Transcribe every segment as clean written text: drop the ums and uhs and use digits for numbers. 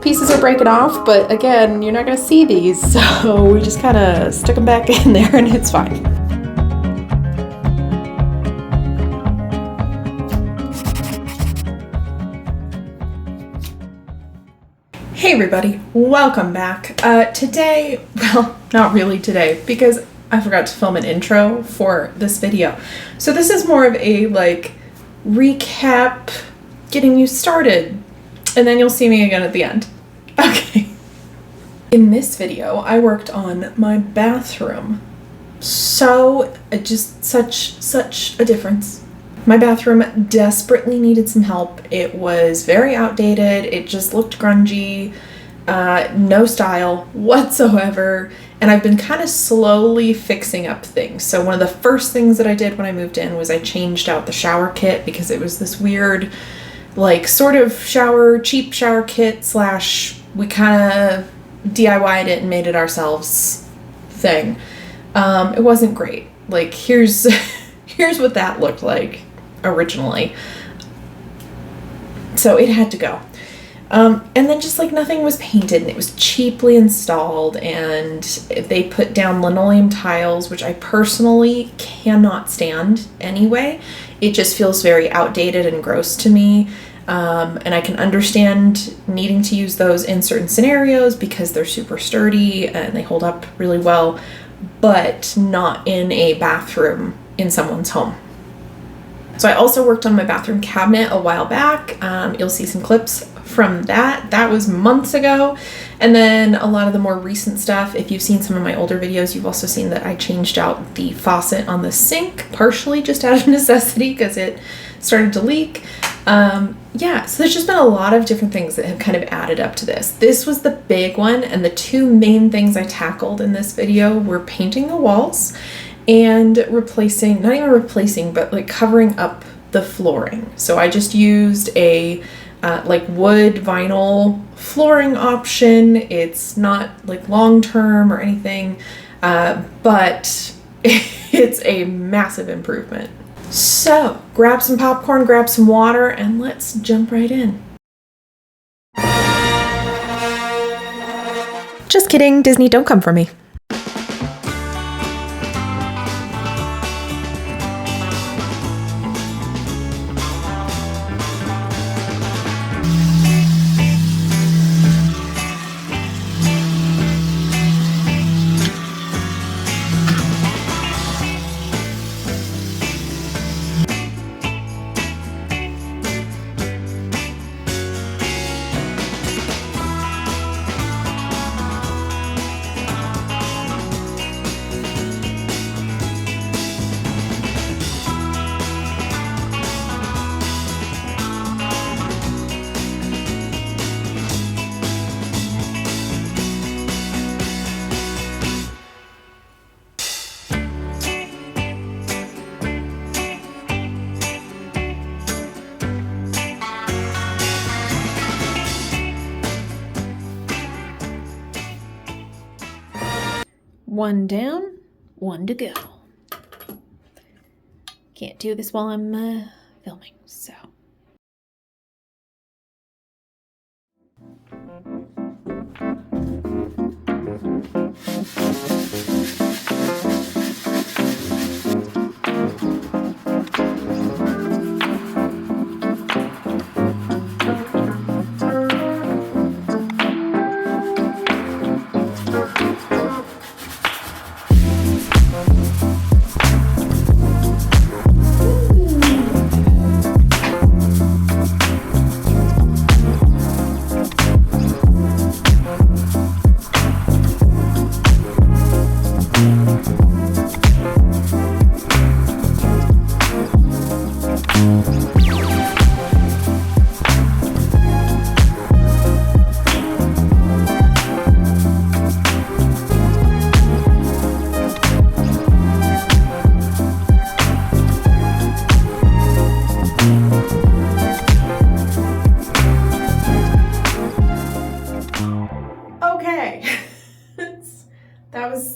pieces are breaking off, but again, you're not gonna see these, so we just kind of stick them back in there and it's fine. Hey everybody, welcome back. Today, well, not really today, because I forgot to film an intro for this video. So this is more of a recap, getting you started, and then you'll see me again at the end. Okay. In this video, I worked on my bathroom. So, just such a difference. My bathroom desperately needed some help. It was very outdated. It just looked grungy, no style whatsoever. And I've been kind of slowly fixing up things. So one of the first things that I did when I moved in was I changed out the shower kit because it was this weird, sort of cheap shower kit / we kind of DIY'd it and made it ourselves thing. It wasn't great. Here's what that looked like originally. So it had to go. And then just nothing was painted, and it was cheaply installed, and they put down linoleum tiles, which I personally cannot stand anyway. It just feels very outdated and gross to me. And I can understand needing to use those in certain scenarios because they're super sturdy and they hold up really well, but not in a bathroom in someone's home. So I also worked on my bathroom cabinet a while back. You'll see some clips from that. That was months ago. And then a lot of the more recent stuff, if you've seen some of my older videos, you've also seen that I changed out the faucet on the sink, partially just out of necessity because it started to leak. Yeah, so there's just been a lot of different things that have kind of added up to this. This was the big one, and the two main things I tackled in this video were painting the walls and replacing, not even replacing, but covering up the flooring. So I just used a wood vinyl flooring option. It's not long term or anything, but it's a massive improvement. So grab some popcorn, grab some water, and let's jump right in. Just kidding, Disney, don't come for me. One down, one to go. Can't do this while I'm filming, so.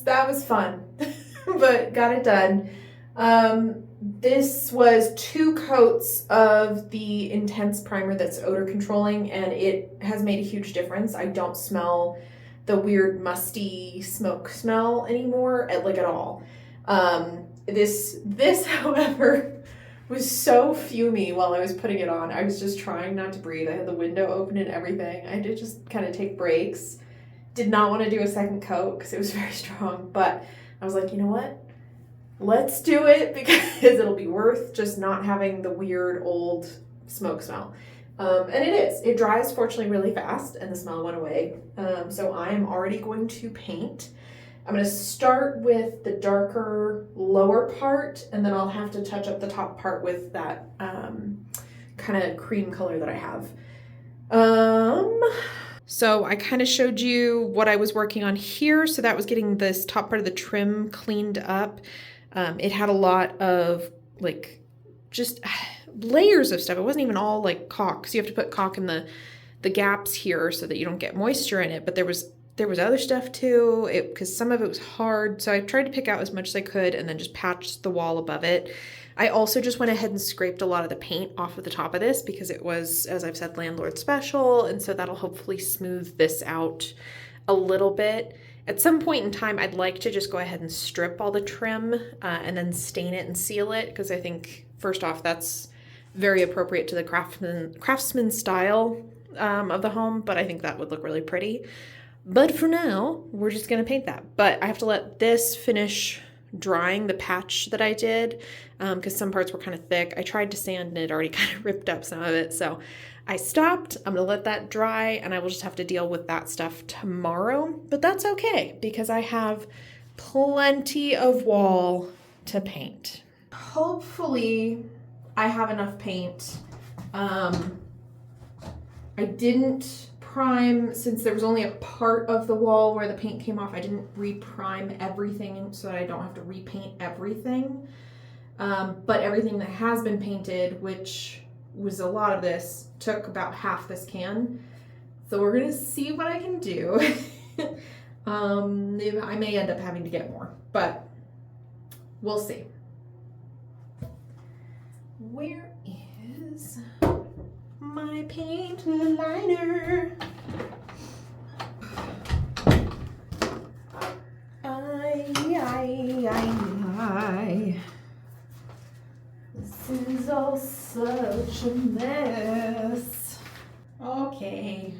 That was fun, but got it done. This was 2 coats of the intense primer that's odor controlling, and it has made a huge difference. I don't smell the weird musty smoke smell anymore, like at all. This however was so fumey while I was putting it on. I was just trying not to breathe. I had the window open and everything. I did just kind of take breaks. Did not want to do a second coat because it was very strong, but I was like, you know what? Let's do it because it'll be worth just not having the weird old smoke smell. And it is. It dries, fortunately, really fast, and the smell went away. So I'm already going to paint. I'm going to start with the darker lower part, and then I'll have to touch up the top part with that kind of cream color that I have. So I kind of showed you what I was working on here. So that was getting this top part of the trim cleaned up. It had a lot of like just layers of stuff. It wasn't even all like caulk. So you have to put caulk in the gaps here so that you don't get moisture in it. But there was other stuff too, because some of it was hard. So I tried to pick out as much as I could and then just patched the wall above it. I also just went ahead and scraped a lot of the paint off of the top of this because it was, as I've said, landlord special. And so that'll hopefully smooth this out a little bit. At some point in time, I'd like to just go ahead and strip all the trim and then stain it and seal it, because I think, first off, that's very appropriate to the craftsman style of the home, but I think that would look really pretty. But for now, we're just going to paint that. But I have to let this finish drying, the patch that I did, because some parts were kind of thick. I tried to sand and it already kind of ripped up some of it, so I stopped. I'm going to let that dry, and I will just have to deal with that stuff tomorrow. But that's okay, because I have plenty of wall to paint. Hopefully, I have enough paint. I didn't prime, since there was only a part of the wall where the paint came off. I didn't re-prime everything so that I don't have to repaint everything. But everything that has been painted, which was a lot of this, took about half this can. So we're gonna see what I can do. I may end up having to get more, but we'll see. Where is my paint liner? This is all such a mess. Okay.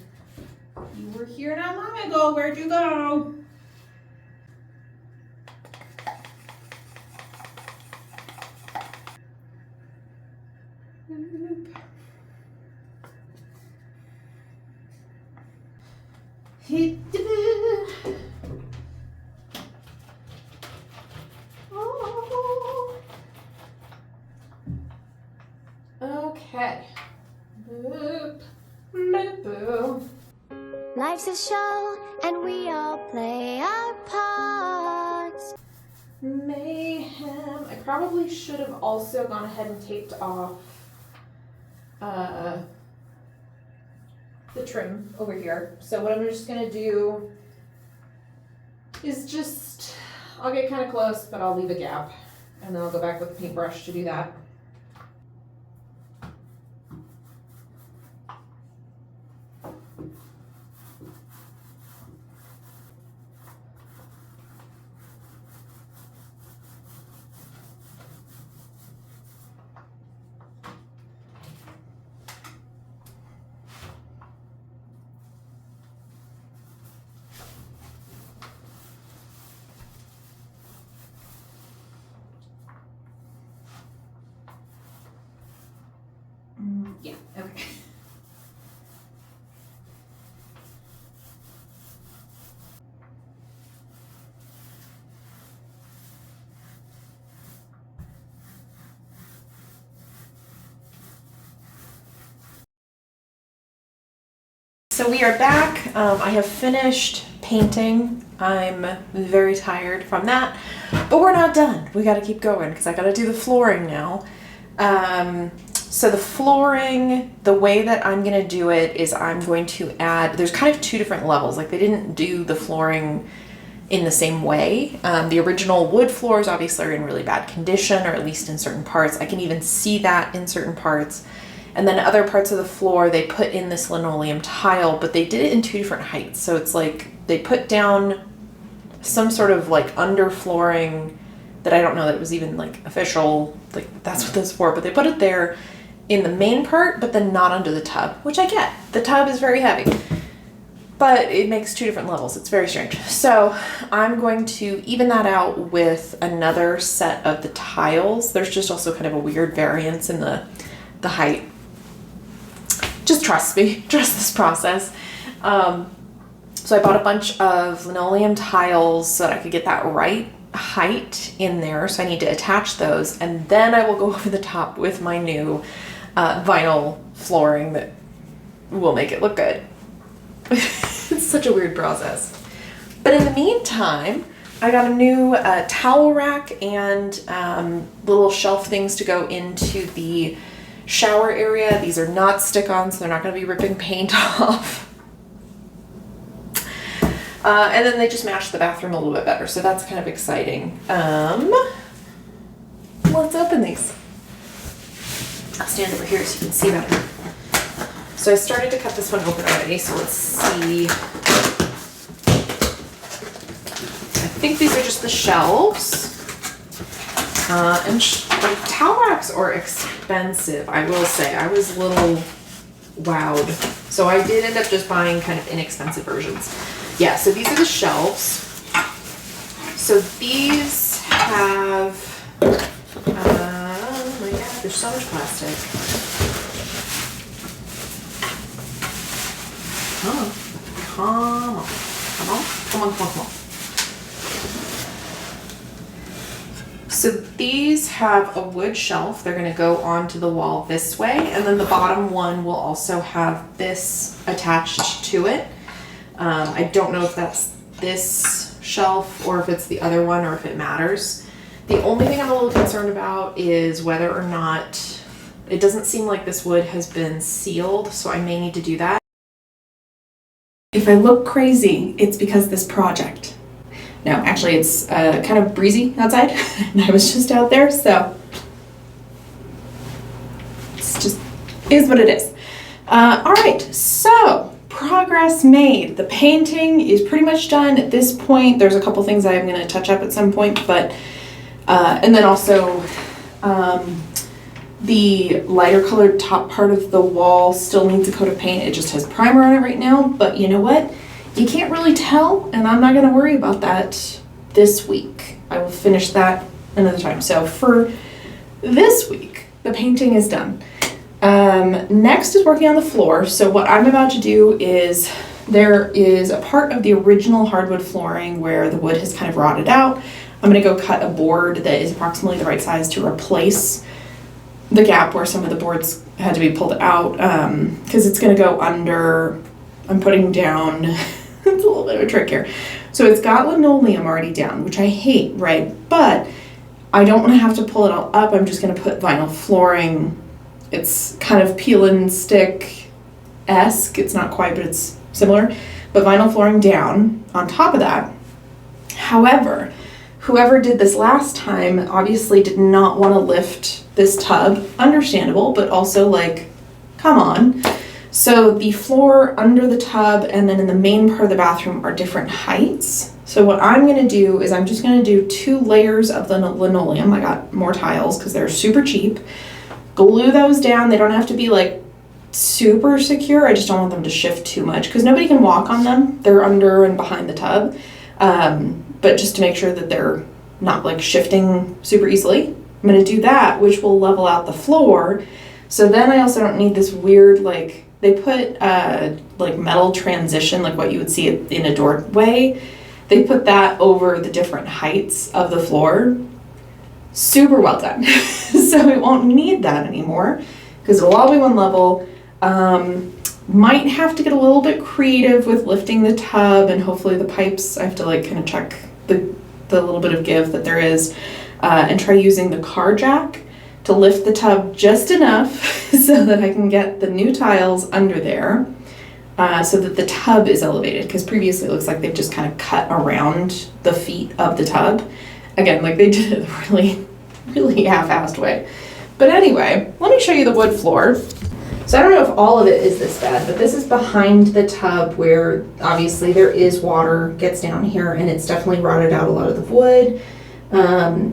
You were here not long ago. Where'd you go? Okay. Boop. Boop boo. Life's a show and we all play our parts. Mayhem. I probably should have also gone ahead and taped off the trim over here. So what I'm just gonna do is just, I'll get kind of close, but I'll leave a gap, and then I'll go back with the paintbrush to do that. Yeah, okay. So we are back. I have finished painting. I'm very tired from that, but we're not done. We got to keep going because I got to do the flooring now. So the flooring, the way that I'm going to do it is I'm going to add, there's kind of 2 different levels. Like they didn't do the flooring in the same way. The original wood floors obviously are in really bad condition, or at least in certain parts. I can even see that in certain parts. And then other parts of the floor, they put in this linoleum tile, but they did it in 2 different heights. So it's like they put down some sort of like underflooring that I don't know that it was even like official, like that's what this is for, but they put it there in the main part, but then not under the tub, which I get. The tub is very heavy, but it makes 2 different levels. It's very strange. So I'm going to even that out with another set of the tiles. There's just also kind of a weird variance in the height. Just trust me, trust this process. So I bought a bunch of linoleum tiles so that I could get that right height in there. So I need to attach those, and then I will go over the top with my new vinyl flooring that will make it look good. It's such a weird process. But in the meantime, I got a new towel rack and little shelf things to go into the shower area. These are not stick-on, so they're not going to be ripping paint off. And then they just match the bathroom a little bit better, so that's kind of exciting. Let's open these. I'll stand over here so you can see better. So I started to cut this one open already, so let's see. I think these are just the shelves. And like towel racks are expensive, I will say. I was a little wowed. So I did end up just buying kind of inexpensive versions. Yeah, so these are the shelves. So these have, oh my god, there's so much plastic. Oh, come on. So these have a wood shelf. They're going to go onto the wall this way, and then the bottom one will also have this attached to it. I don't know if that's this shelf or if it's the other one or if it matters. The only thing I'm a little concerned about is whether or not, it doesn't seem like this wood has been sealed, so I may need to do that. If I look crazy, it's because this project. No, actually it's kind of breezy outside and I was just out there, so it's just is what it is. All right, so progress made. The painting is pretty much done at this point. There's a couple things I'm going to touch up at some point, but and then also the lighter colored top part of the wall still needs a coat of paint. It just has primer on it right now, but you know what? You can't really tell, and I'm not going to worry about that this week. I will finish that another time. So for this week, the painting is done. Next is working on the floor. So what I'm about to do is, there is a part of the original hardwood flooring where the wood has kind of rotted out. I'm going to go cut a board that is approximately the right size to replace the gap where some of the boards had to be pulled out, because it's going to go under. I'm putting down, it's a little bit of a trick here. So it's got linoleum already down, which I hate, right? But I don't want to have to pull it all up. I'm just going to put vinyl flooring. It's kind of peel and stick-esque. It's not quite, but it's similar. But vinyl flooring down on top of that. However, whoever did this last time obviously did not want to lift this tub. Understandable, but also like, come on. So the floor under the tub and then in the main part of the bathroom are different heights. So what I'm going to do is I'm just going to do 2 layers of the linoleum. I got more tiles because they're super cheap. Glue those down. They don't have to be like super secure. I just don't want them to shift too much because nobody can walk on them. They're under and behind the tub. But just to make sure that they're not like shifting super easily, I'm going to do that, which will level out the floor. So then I also don't need this weird, like, they put like metal transition, like what you would see in a doorway. They put that over the different heights of the floor. Super well done. So it won't need that anymore because it'll all be one level. Might have to get a little bit creative with lifting the tub and hopefully the pipes. I have to like kind of check the little bit of give that there is and try using the car jack to lift the tub just enough so that I can get the new tiles under there. so that the tub is elevated, because previously it looks like they've just kind of cut around the feet of the tub. Again, like they did it really, really half-assed way. But anyway, let me show you the wood floor. So I don't know if all of it is this bad, but this is behind the tub where obviously there is water, gets down here, and it's definitely rotted out a lot of the wood.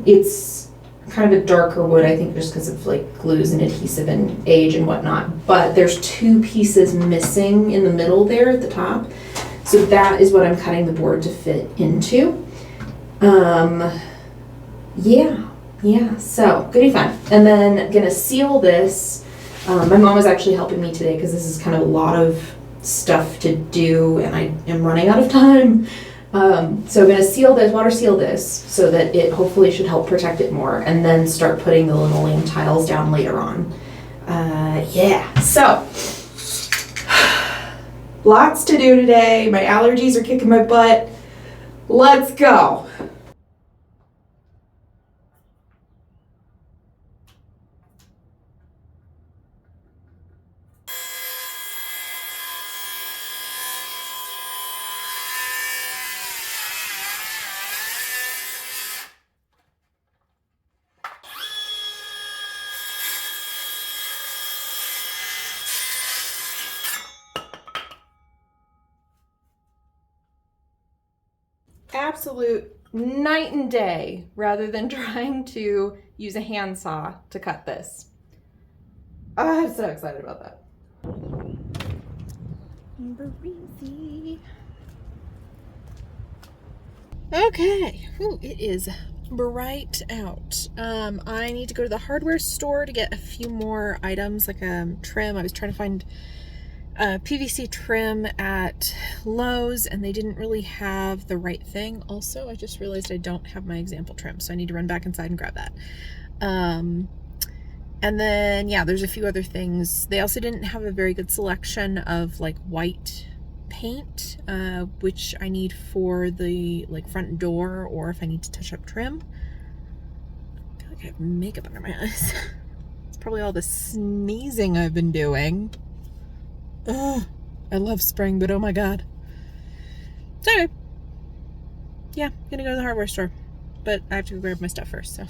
It's kind of a darker wood, I think, just because of like glues and adhesive and age and whatnot. But there's 2 pieces missing in the middle there at the top. So that is what I'm cutting the board to fit into. Yeah, so goody fun. And then gonna seal this. My mom was actually helping me today because this is kind of a lot of stuff to do and I am running out of time. So I'm gonna seal this, water seal this, so that it hopefully should help protect it more, and then start putting the linoleum tiles down later on. So lots to do today. My allergies are kicking my butt. Let's go. Absolute night and day rather than trying to use a handsaw to cut this. I'm so excited about that. Breezy. Okay, ooh, it is bright out. I need to go to the hardware store to get a few more items like trim. I was trying to find PVC trim at Lowe's and they didn't really have the right thing. Also, I just realized I don't have my example trim, so I need to run back inside and grab that. And then yeah, there's a few other things. They also didn't have a very good selection of like white paint, which I need for the like front door, or if I need to touch up trim. I feel like I have makeup under my eyes. It's probably all the sneezing I've been doing. Oh, I love spring, but oh my god. So anyway, yeah, gonna go to the hardware store, but I have to go grab my stuff first, so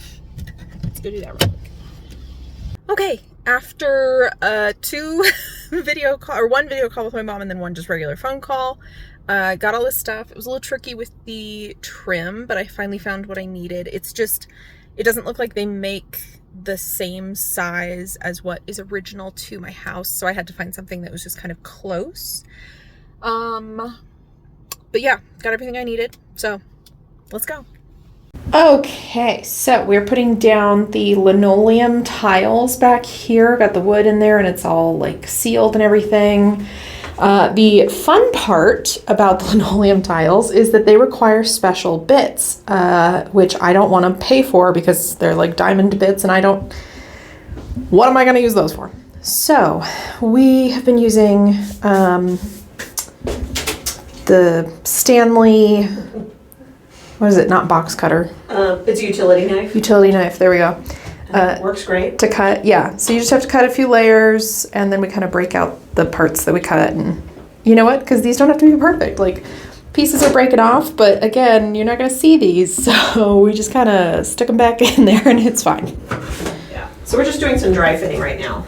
let's go do that real quick. Okay, after one video call with my mom and then one just regular phone call, got all this stuff. It was a little tricky with the trim, but I finally found what I needed. It's just, it doesn't look like they make the same size as what is original to my house, so I had to find something that was just kind of close. But yeah, got everything I needed, so let's go. Okay, so we're putting down the linoleum tiles back here. Got the wood in there and it's all like sealed and everything. The fun part about the linoleum tiles is that they require special bits, which I don't want to pay for because they're like diamond bits and what am I going to use those for? So we have been using the Stanley, what is it? Not box cutter. It's a utility knife. Utility knife, there we go. Works great. To cut, yeah. So you just have to cut a few layers and then we kind of break out the parts that we cut. And you know what? Because these don't have to be perfect. Like pieces are breaking off, but again, you're not going to see these. So we just kind of stick them back in there and it's fine. Yeah. So we're just doing some dry fitting right now.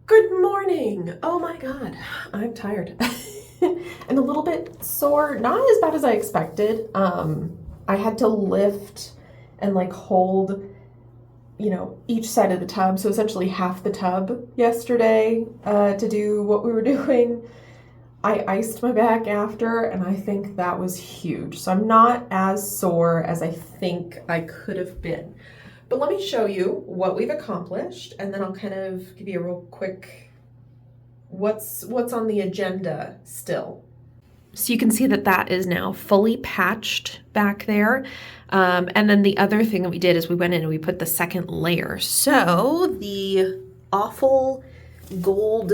Good morning. Oh my God, I'm tired and a little bit sore. Not as bad as I expected. I had to lift and like hold, you know, each side of the tub. So essentially half the tub yesterday to do what we were doing. I iced my back after, and I think that was huge. So I'm not as sore as I think I could have been. But let me show you what we've accomplished, and then I'll kind of give you a real quick what's on the agenda still. So you can see that that is now fully patched back there. And then the other thing that we did is we went in and we put the second layer. So the awful gold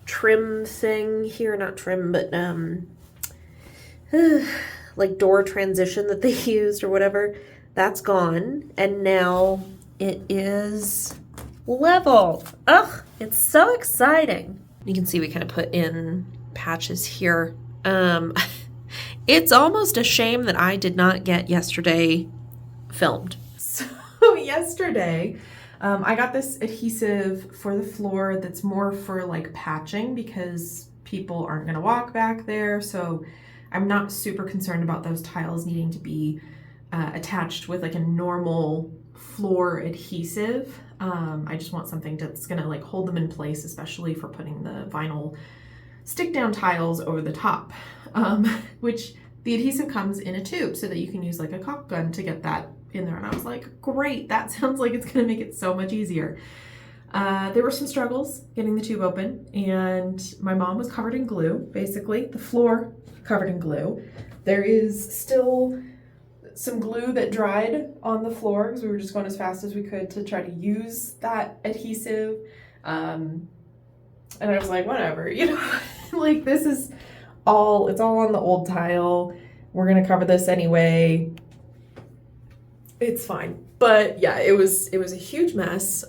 trim thing here, not trim, but like door transition that they used or whatever, that's gone. And now it is level. Ugh, it's so exciting. You can see we kind of put in patches here. It's almost a shame that I did not get yesterday filmed. So yesterday, I got this adhesive for the floor that's more for like patching because people aren't going to walk back there. So I'm not super concerned about those tiles needing to be attached with like a normal floor adhesive. I just want something that's going to like hold them in place, especially for putting the vinyl stick down tiles over the top, which the adhesive comes in a tube so that you can use like a caulk gun to get that in there. And I was like, great, that sounds like it's gonna make it so much easier. There were some struggles getting the tube open, and my mom was covered in glue, basically, the floor covered in glue. There is still some glue that dried on the floor because we were just going as fast as we could to try to use that adhesive. And I was like, whatever, you know, like this is all, it's all on the old tile. We're going to cover this anyway. It's fine. But yeah, it was a huge mess.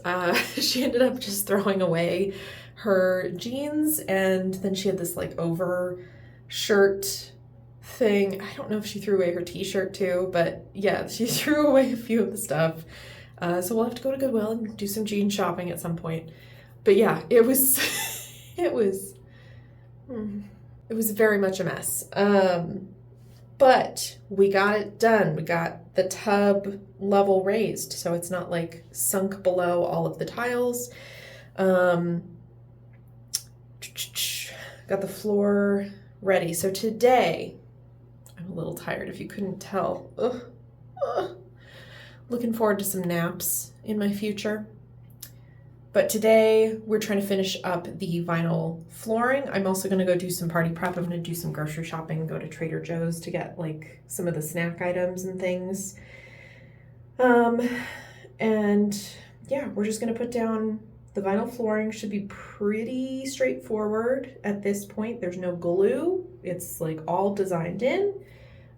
She ended up just throwing away her jeans, and then she had this like over shirt thing. I don't know if she threw away her t-shirt too, but yeah, she threw away a few of the stuff. So we'll have to go to Goodwill and do some jean shopping at some point. But yeah, it was it was very much a mess. But we got it done. We got the tub level raised, so it's not like sunk below all of the tiles. Got the floor ready. So today, I'm a little tired if you couldn't tell. Looking forward to some naps in my future. But today we're trying to finish up the vinyl flooring. I'm also going to go do some party prep. I'm going to do some grocery shopping, go to Trader Joe's to get like some of the snack items and things. And yeah, we're just going to put down the vinyl flooring. Should be pretty straightforward at this point. There's no glue. It's like all designed in.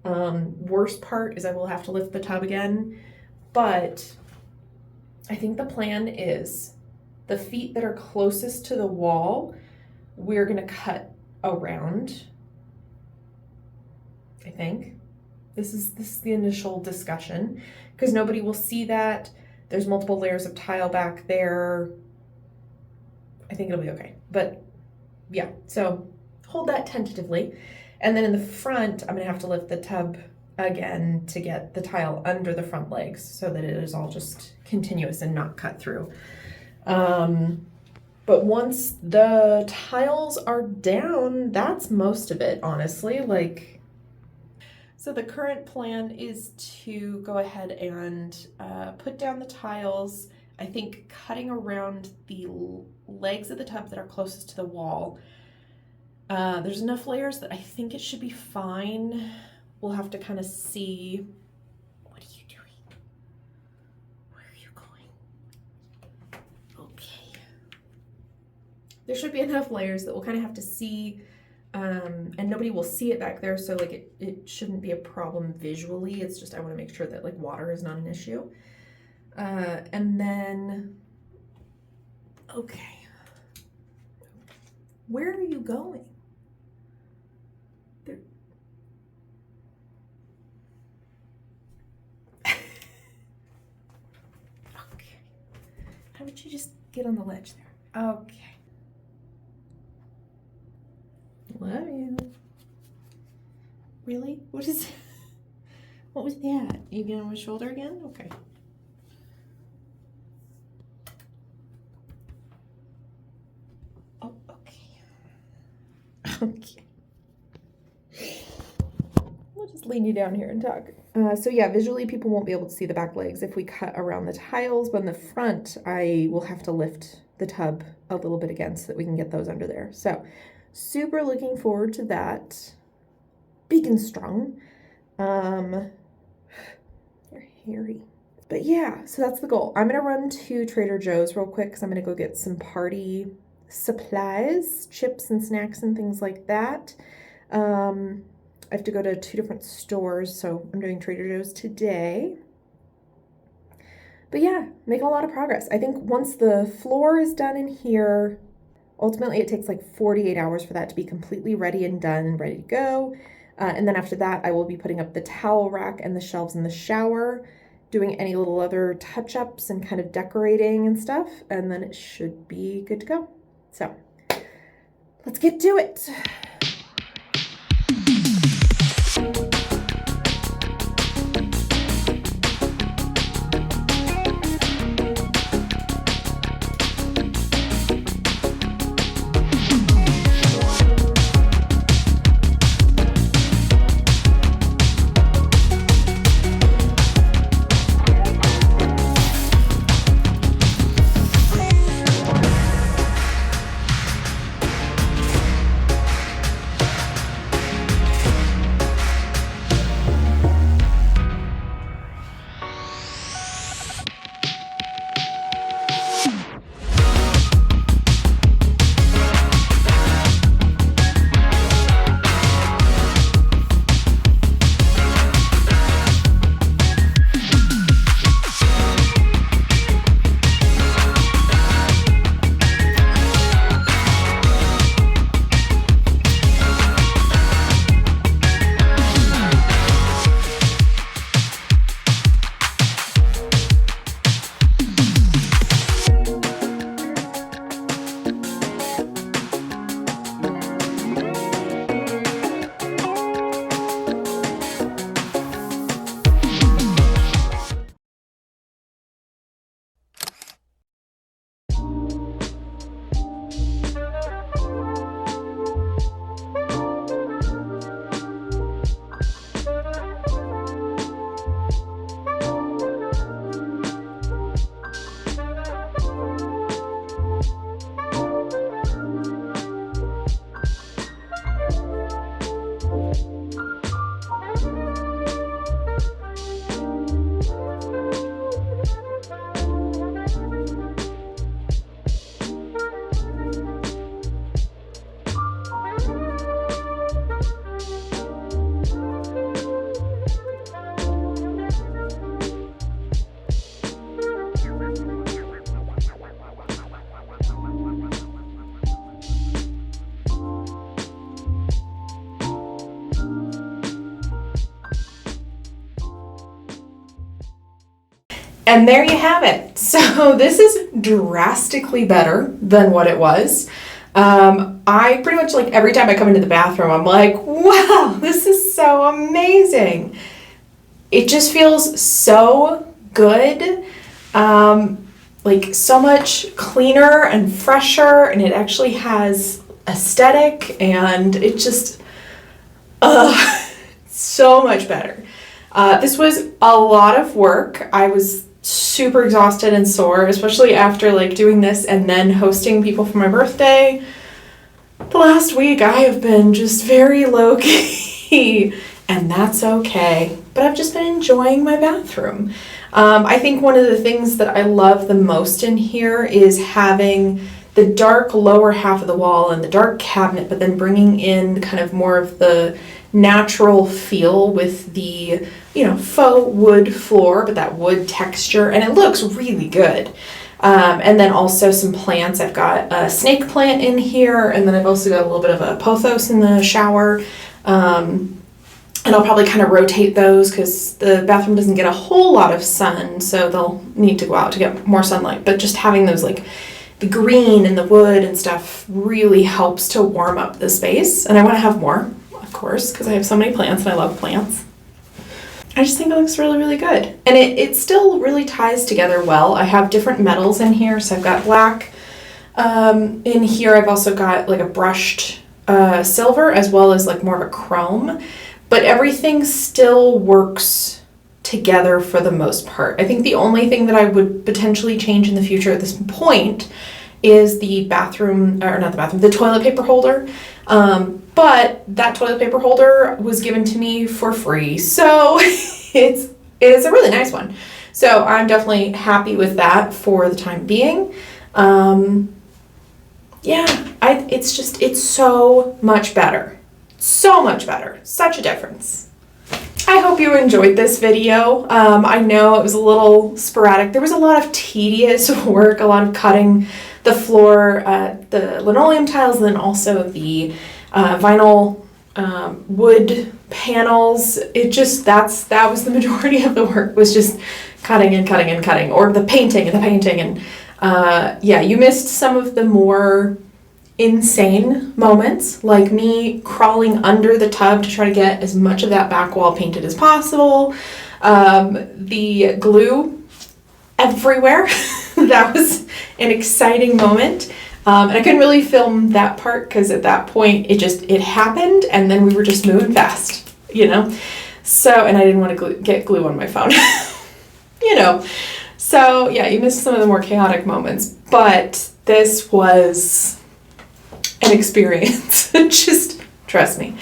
Worst part is I will have to lift the tub again, but I think the plan is the feet that are closest to the wall, we're gonna cut around, I think. This is the initial discussion, because nobody will see that. There's multiple layers of tile back there. I think it'll be okay. But yeah, so hold that tentatively. And then in the front, I'm gonna have to lift the tub again to get the tile under the front legs so that it is all just continuous and not cut through. But once the tiles are down, that's most of it, honestly. Like, so the current plan is to go ahead and put down the tiles. I think cutting around the legs of the tub that are closest to the wall. There's enough layers that I think it should be fine. We'll have to kind of see. What are you doing? Where are you going? Okay. There should be enough layers that we'll kind of have to see, and nobody will see it back there, so like it shouldn't be a problem visually. It's just I want to make sure that like water is not an issue. And then, okay. Where are you going? There. Okay. How about you just get on the ledge there? Okay. Love you. Really? What is? What was that? You get on my shoulder again? Okay. Oh, okay. Okay. lean you down here and talk. So yeah, visually people won't be able to see the back legs if we cut around the tiles, but in the front I will have to lift the tub a little bit again so that we can get those under there. So super looking forward to that. Big and strong. You're hairy. But yeah, so that's the goal. I'm gonna run to Trader Joe's real quick because I'm gonna go get some party supplies, chips and snacks and things like that. I have to go to 2 different stores, so I'm doing Trader Joe's today. But yeah, making a lot of progress. I think once the floor is done in here, ultimately it takes like 48 hours for that to be completely ready and done and ready to go. And then after that, I will be putting up the towel rack and the shelves in the shower, doing any little other touch-ups and kind of decorating and stuff, and then it should be good to go. So let's get to it. And there you have it. So this is drastically better than what it was. I pretty much, like, every time I come into the bathroom, I'm like, wow, this is so amazing. It just feels so good. Like, so much cleaner and fresher, and it actually has aesthetic, and it just, so much better. This was a lot of work. I was super exhausted and sore, especially after like doing this and then hosting people for my birthday. The last week I have been just very low key, and that's okay. But I've just been enjoying my bathroom. I think one of the things that I love the most in here is having the dark lower half of the wall and the dark cabinet, but then bringing in kind of more of the natural feel with the, you know, faux wood floor, but that wood texture, and it looks really good. And then also some plants. I've got a snake plant in here, and then I've also got a little bit of a pothos in the shower. And I'll probably kind of rotate those because the bathroom doesn't get a whole lot of sun, so they'll need to go out to get more sunlight. But just having those, like, the green and the wood and stuff really helps to warm up the space. And I want to have more, of course, because I have so many plants and I love plants. I just think it looks really, really good. And it still really ties together well. I have different metals in here. So I've got black in here. I've also got like a brushed silver as well as like more of a chrome. but everything still works together for the most part. I think the only thing that I would potentially change in the future at this point is the bathroom, or not the bathroom, the toilet paper holder. But that toilet paper holder was given to me for free, so it is a really nice one. So I'm definitely happy with that for the time being. It's so much better. So much better. Such a difference. I hope you enjoyed this video. I know it was a little sporadic. There was a lot of tedious work, a lot of cutting the floor, the linoleum tiles, and then also the vinyl wood panels. That was the majority of the work, was just cutting and cutting and cutting, or the painting and you missed some of the more insane moments, like me crawling under the tub to try to get as much of that back wall painted as possible. The glue everywhere. That was an exciting moment. And I couldn't really film that part because at that point it happened, and then we were just moving fast, So, and I didn't want to get glue on my phone, So yeah, you missed some of the more chaotic moments, but this was an experience. Just trust me.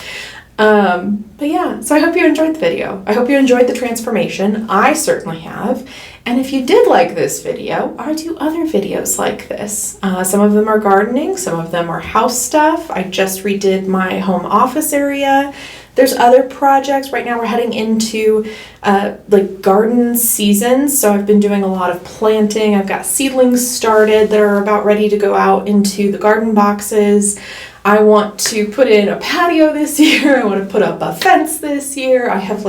But yeah, so I hope you enjoyed the video. I hope you enjoyed the transformation. I certainly have. And if you did like this video, I do other videos like this. Some of them are gardening, some of them are house stuff. I just redid my home office area. There's other projects. Right now we're heading into garden season, so I've been doing a lot of planting. I've got seedlings started that are about ready to go out into the garden boxes. I want to put in a patio this year. I want to put up a fence this year. I have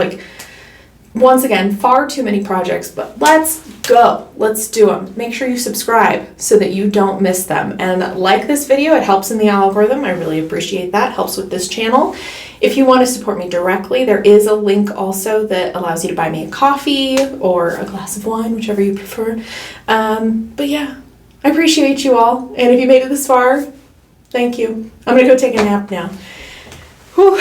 once again, far too many projects, but let's go. Let's do them. Make sure you subscribe so that you don't miss them. And like this video, it helps in the algorithm. I really appreciate that. Helps with this channel. If you want to support me directly, there is a link also that allows you to buy me a coffee or a glass of wine, whichever you prefer. But yeah, I appreciate you all. And if you made it this far, thank you. I'm going to go take a nap now. Whew.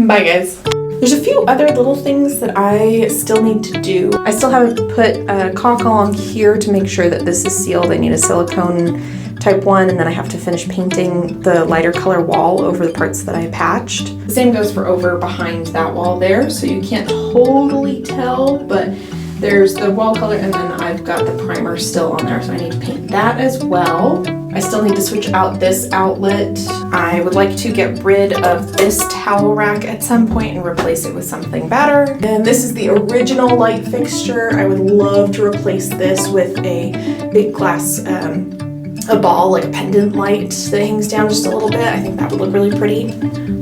Bye, guys. There's a few other little things that I still need to do. I still haven't put a caulk along here to make sure that this is sealed. I need a silicone type 1, and then I have to finish painting the lighter color wall over the parts that I patched. The same goes for over behind that wall there, so you can't totally tell, but there's the wall color, and then I've got the primer still on there, so I need to paint that as well. I still need to switch out this outlet. I would like to get rid of this towel rack at some point and replace it with something better. And this is the original light fixture. I would love to replace this with a big glass, a ball, like a pendant light that hangs down just a little bit. I think that would look really pretty.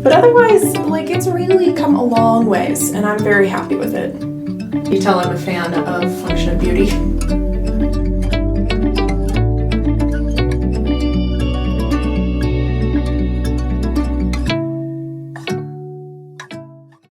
But otherwise, it's really come a long ways, and I'm very happy with it. You tell I'm a fan of Function of Beauty.